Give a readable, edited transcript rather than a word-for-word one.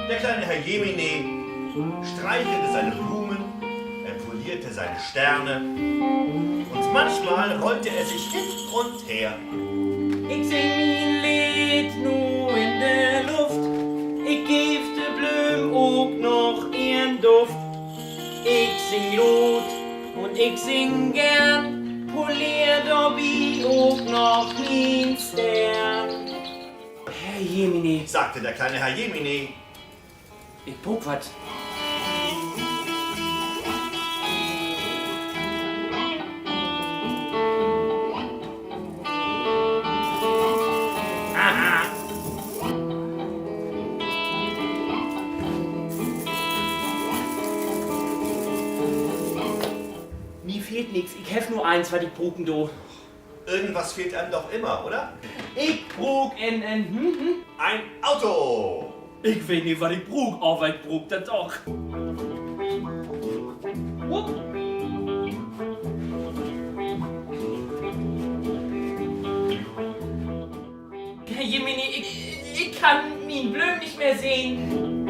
Der kleine Herr Jemine streichelte seine Blumen, er polierte seine Sterne und manchmal rollte er sich hin und her. Ich sing mein Lied nur in der Luft, ich geb de Blüm auch noch ihren Duft. Ich sing laut und ich sing gern, polier dabei auch noch mein Stern. Herr Jemine, Sagte der kleine Herr Jemine. ich brauch wat. Aha. Mir fehlt nix, ich hef nur eins, was ich bruken do. Irgendwas fehlt einem doch immer, oder? Ich brug in. Ein Auto! Ich weiß nicht, was ich brug, aber ich brug das doch. Wupp. Herr Jemini, ich kann mein Blüm nicht mehr sehen.